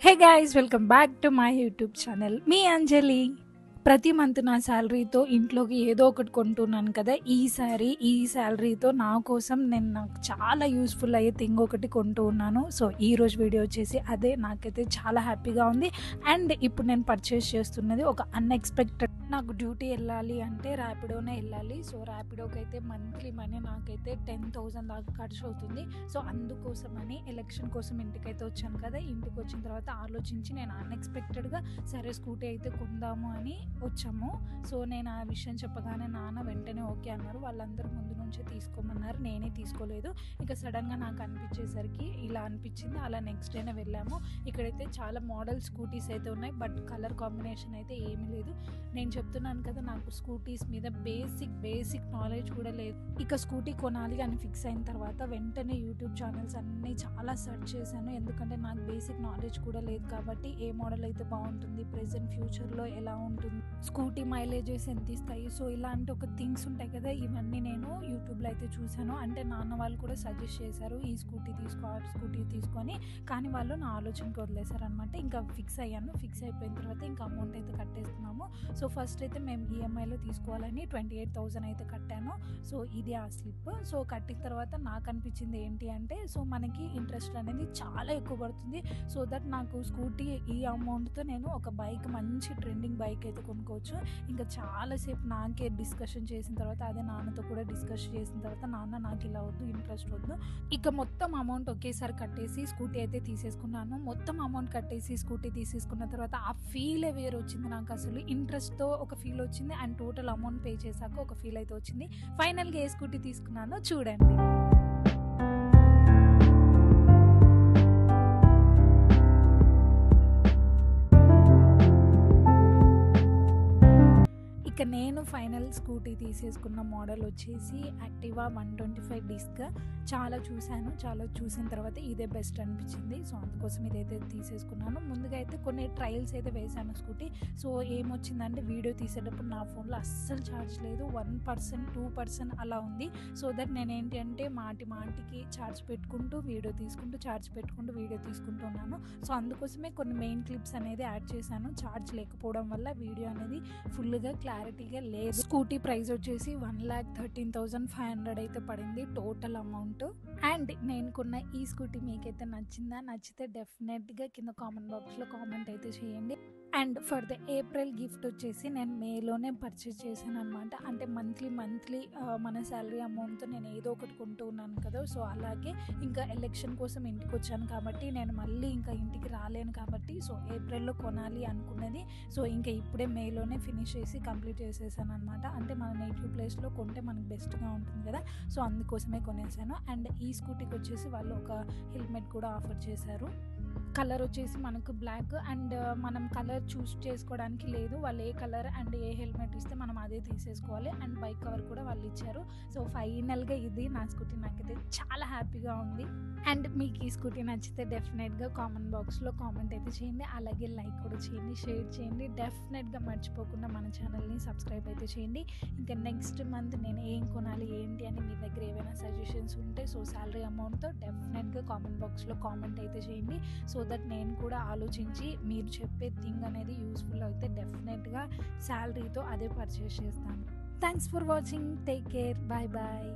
Hey guys, welcome back to my YouTube channel. మీ అంజలి. ప్రతి month నా శాలరీతో ఇంట్లోకి ఏదో ఒకటి కొంటున్నాను కదా. ఈ శాలరీతో నా కోసం నాకు చాలా యూస్ఫుల్ అయ్యే థింగ్ ఒకటి కొంటూ ఉన్నాను. సో ఈరోజు వీడియో వచ్చేసి అదే. నాకైతే చాలా హ్యాపీగా ఉంది. అండ్ ఇప్పుడు నేను పర్చేస్ చేస్తున్నది ఒక అన్ఎక్స్పెక్టెడ్. నాకు డ్యూటీ వెళ్ళాలి అంటే ర్యాపిడోనే వెళ్ళాలి. సో ర్యాపిడోకి అయితే మంత్లీ మనీ నాకైతే 10,000 దాకా ఖర్చు అవుతుంది. సో అందుకోసమని ఎలక్షన్ కోసం ఇంటికైతే వచ్చాను కదా. ఇంటికి వచ్చిన తర్వాత ఆలోచించి నేను అన్ఎక్స్పెక్టెడ్గా సరే స్కూటీ అయితే కొందాము అని వచ్చాము. సో నేను ఆ విషయం చెప్పగానే నాన్న వెంటనే ఓకే అన్నారు. వాళ్ళందరూ ముందు నుంచే తీసుకోమన్నారు, నేనే తీసుకోలేదు. ఇక సడన్గా నాకు అనిపించేసరికి ఇలా అనిపించింది. అలా నెక్స్ట్ డేనే వెళ్ళాము. ఇక్కడైతే చాలా మోడల్ స్కూటీస్ అయితే ఉన్నాయి, బట్ కలర్ కాంబినేషన్ అయితే ఏమీ లేదు. నేను చెప్తున్నాను కదా, నాకు స్కూటీస్ మీద బేసిక్ నాలెడ్జ్ కూడా లేదు. ఇక స్కూటీ కొనాలి అని ఫిక్స్ అయిన తర్వాత వెంటనే యూట్యూబ్ ఛానల్స్ అన్నీ చాలా సెర్చ్ చేశాను. ఎందుకంటే నాకు బేసిక్ నాలెడ్జ్ కూడా లేదు కాబట్టి ఏ మోడల్ అయితే బాగుంటుంది, ప్రెజెంట్ ఫ్యూచర్లో ఎలా ఉంటుంది, స్కూటీ మైలేజెస్ ఎంత ఇస్తాయి, సో ఇలాంటి ఒక థింగ్స్ ఉంటాయి కదా, ఇవన్నీ నేను యూట్యూబ్లో అయితే చూశాను. అంటే నాన్న వాళ్ళు కూడా సజెస్ట్ చేశారు, ఈ స్కూటీ తీసుకో ఆ స్కూటీ తీసుకొని. కానీ వాళ్ళు నా ఆలోచనకి వదిలేశారు అనమాట. ఇంకా ఫిక్స్ అయ్యాను. ఫిక్స్ అయిపోయిన తర్వాత ఇంకా అమౌంట్ అయితే కట్టేస్తున్నాము. సో ఫస్ట్ అయితే మేము ఈఎంఐలో తీసుకోవాలని 28,000 అయితే కట్టాను. సో ఇది ఆ స్లిప్. సో కట్టిన తర్వాత నాకు అనిపించింది ఏంటి అంటే, సో మనకి ఇంట్రెస్ట్ అనేది చాలా ఎక్కువ పడుతుంది. సో దట్ నాకు స్కూటీ ఈ అమౌంట్తో నేను ఒక బైక్, మంచి ట్రెండింగ్ బైక్ అయితే కొనుక్కోవచ్చు. ఇంకా చాలాసేపు నాకే డిస్కషన్ చేసిన తర్వాత, అదే నాన్నతో కూడా డిస్కస్ చేసిన తర్వాత, నాన్న నాకు ఇలా వద్దు, ఇంట్రెస్ట్ వద్దు. ఇక మొత్తం అమౌంట్ ఒకేసారి కట్టేసి స్కూటీ అయితే తీసేసుకున్నాను. మొత్తం అమౌంట్ కట్టేసి స్కూటీ తీసేసుకున్న తర్వాత ఆ ఫీలే వేరు వచ్చింది నాకు. అసలు ఇంట్రెస్ట్తో ఒక ఫీల్ వచ్చింది, అండ్ టోటల్ అమౌంట్ పే చేశాక ఒక ఫీల్ అయితే వచ్చింది. ఫైనల్గా ఏ స్కూటీ తీసుకున్నానో చూడండి. ఇక నేను ఫైనల్ స్కూటీ తీసేసుకున్న మోడల్ వచ్చేసి యాక్టివా 125 డిస్క్. చాలా చూసిన తర్వాత ఇదే బెస్ట్ అనిపించింది. సో అందుకోసం ఇదైతే తీసేసుకున్నాను. ముందుగా అయితే కొన్ని ట్రయల్స్ అయితే వేశాను స్కూటీ. సో ఏమొచ్చిందంటే, వీడియో తీసేటప్పుడు నా ఫోన్లో అస్సలు ఛార్జ్ లేదు, 1%, 2% అలా ఉంది. సో దట్ నేను ఏంటి అంటే మాటికి ఛార్జ్ పెట్టుకుంటూ వీడియో తీసుకుంటూ, ఛార్జ్ పెట్టుకుంటూ వీడియో తీసుకుంటున్నాను. సో అందుకోసమే కొన్ని మెయిన్ క్లిప్స్ అనేది యాడ్ చేశాను. ఛార్జ్ లేకపోవడం వల్ల వీడియో అనేది ఫుల్గా క్లారిటీగా లేదు. స్కూటీ ప్రైస్ వచ్చేసి 1,13,500 అయితే పడింది టోటల్ అమౌంట్. అండ్ నేను కొన్న ఈ స్కూటీ మీకైతే నచ్చిందా? నచ్చితే డెఫినెట్గా కింద కామెంట్ బాక్స్లో కామెంట్ అయితే చేయండి. And for the April gift వచ్చేసి నేను మేలోనే పర్చేస్ చేశాను అనమాట. అంటే మంత్లీ మన శాలరీ అమౌంట్తో నేను ఏదో ఒకటి కొంటూ ఉన్నాను కదా. సో అలాగే ఇంకా ఎలక్షన్ కోసం ఇంటికి వచ్చాను కాబట్టి, నేను మళ్ళీ ఇంకా ఇంటికి రాలేను కాబట్టి, సో ఏప్రిల్లో కొనాలి అనుకున్నది. సో ఇంకా ఇప్పుడే మేలోనే ఫినిష్ చేసి కంప్లీట్ చేసేసాను అనమాట. అంటే మన నేటివ్ ప్లేస్లో కొంటే మనకు బెస్ట్గా ఉంటుంది కదా. సో అందుకోసమే కొనేసాను. అండ్ ఈ స్కూటీకి వచ్చేసి వాళ్ళు ఒక హెల్మెట్ కూడా ఆఫర్ చేశారు. కలర్ వచ్చేసి మనకు బ్లాక్. అండ్ మనం కలర్ చూస్ చేసుకోవడానికి లేదు, వాళ్ళు ఏ కలర్ అండ్ ఏ హెల్మెట్ ఇస్తే మనం అదే తీసేసుకోవాలి. అండ్ బైక్ కవర్ కూడా వాళ్ళు ఇచ్చారు. సో ఫైనల్గా ఇది నా స్కూటీ. నాకైతే చాలా హ్యాపీగా ఉంది. అండ్ మీకు ఈ స్కూటీ నచ్చితే డెఫినెట్గా కామెంట్ బాక్స్లో కామెంట్ అయితే చేయండి. అలాగే లైక్ కూడా చేయండి, షేర్ చేయండి. డెఫినెట్గా మర్చిపోకుండా మన ఛానల్ని సబ్స్క్రైబ్ అయితే చేయండి. ఇంకా నెక్స్ట్ మంత్ నేను ఏం కొనాలి ఏంటి అని మీ దగ్గర ఏవైనా సజెషన్స్ ఉంటే, సో శాలరీ అమౌంట్తో డెఫినెట్గా కామెంట్ బాక్స్లో కామెంట్ అయితే చేయండి. సో దట్ నేను కూడా ఆలోచించి మీరు చెప్పే థింగ్ అనేది యూస్ఫుల్ అయితే డెఫినెట్గా శాలరీతో అదే పర్చేస్ చేస్తాను. Thanks for watching. Take care. Bye.